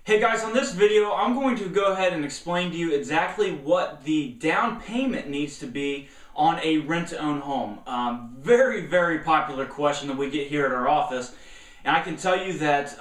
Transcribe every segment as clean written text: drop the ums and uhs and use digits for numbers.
Hey guys, on this video I'm going to go ahead and explain to you exactly what the down payment needs to be on a rent-to-own home. Very popular question that we get here at our office, and I can tell you that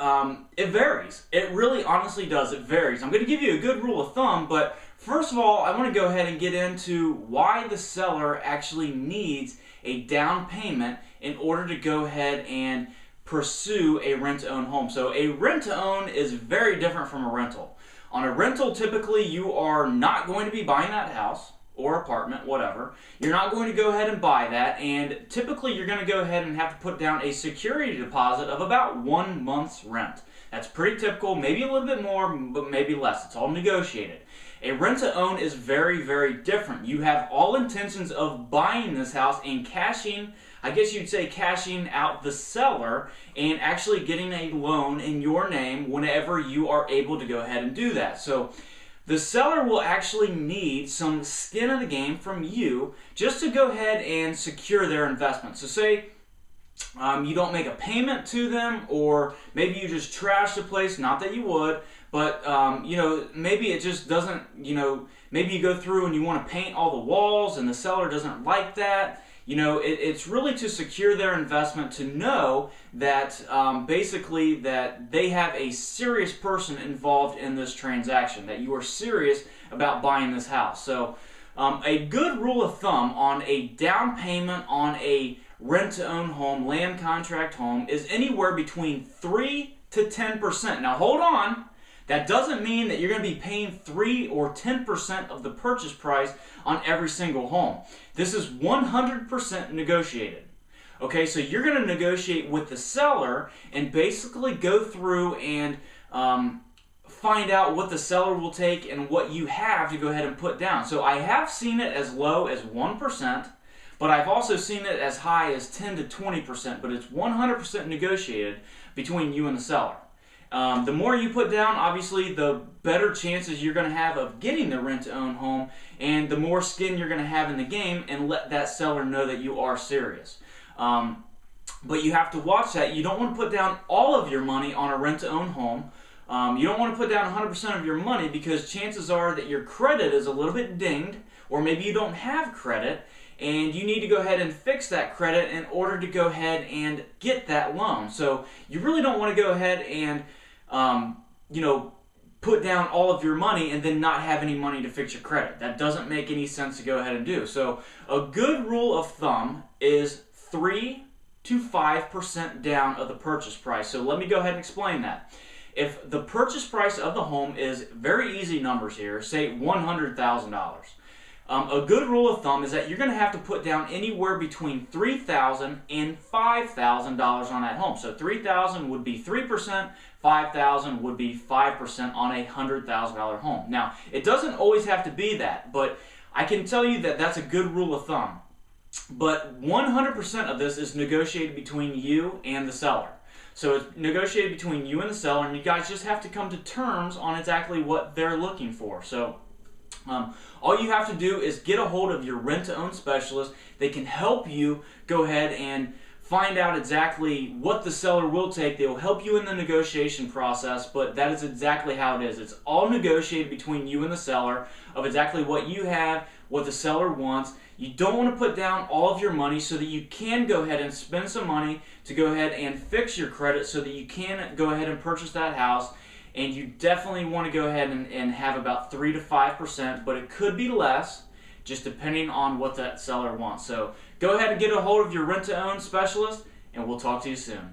it varies. It really honestly does. It varies. I'm going to give you a good rule of thumb, but first of all I want to go ahead and get into why the seller actually needs a down payment in order to go ahead and pursue a rent-to-own home. So a rent-to-own is very different from a rental. On a rental, typically you are not going to be buying that house or apartment, whatever. You're not going to go ahead and buy that, and typically you're going to go ahead and have to put down a security deposit of about 1 month's rent. That's pretty typical, maybe a little bit more, but maybe less. It's all negotiated. A rent-to-own is very different. You have all intentions of buying this house and cashing, I guess you'd say cashing out the seller and actually getting a loan in your name whenever you are able to go ahead and do that. So the seller will actually need some skin in the game from you just to go ahead and secure their investment. So say you don't make a payment to them, or maybe you just trash the place, not that you would, but maybe it just doesn't, maybe you go through and you want to paint all the walls and the seller doesn't like that. It's really to secure their investment, to know that basically that they have a serious person involved in this transaction, that you are serious about buying this house. So a good rule of thumb on a down payment on a rent-to-own home, land contract home, is anywhere between 3 to 10%. Now hold on. That doesn't mean that you're going to be paying 3 or 10% of the purchase price on every single home. This is 100% negotiated. Okay, so you're going to negotiate with the seller and basically go through and find out what the seller will take and what you have to go ahead and put down. So I have seen it as low as 1%, but I've also seen it as high as 10 to 20%, but it's 100% negotiated between you and the seller. The more you put down, obviously, the better chances you're going to have of getting the rent-to-own home, and the more skin you're going to have in the game, and let that seller know that you are serious. But you have to watch that. You don't want to put down all of your money on a rent-to-own home. You don't want to put down 100% of your money, because chances are that your credit is a little bit dinged, or maybe you don't have credit, and you need to go ahead and fix that credit in order to go ahead and get that loan. So you really don't want to go ahead and put down all of your money and then not have any money to fix your credit. That doesn't make any sense to go ahead and do. So a good rule of thumb is 3 to 5% down of the purchase price. So let me go ahead and explain that. If the purchase price of the home is, very easy numbers here, say $100,000. A good rule of thumb is that you're going to have to put down anywhere between $3,000 and $5,000 on that home. So $3,000 would be 3%, $5,000 would be 5% on a $100,000 home. Now, it doesn't always have to be that, but I can tell you that that's a good rule of thumb. But 100% of this is negotiated between you and the seller. So it's negotiated between you and the seller, and you guys just have to come to terms on exactly what they're looking for. So all you have to do is get a hold of your rent-to-own specialist. They can help you go ahead and find out exactly what the seller will take. They will help you in the negotiation process, but that is exactly how it is. It's all negotiated between you and the seller of exactly what you have, what the seller wants. You don't want to put down all of your money, so that you can go ahead and spend some money to go ahead and fix your credit so that you can go ahead and purchase that house. And you definitely want to go ahead and have about 3 to 5%, but it could be less, just depending on what that seller wants. So go ahead and get a hold of your rent-to-own specialist, and we'll talk to you soon.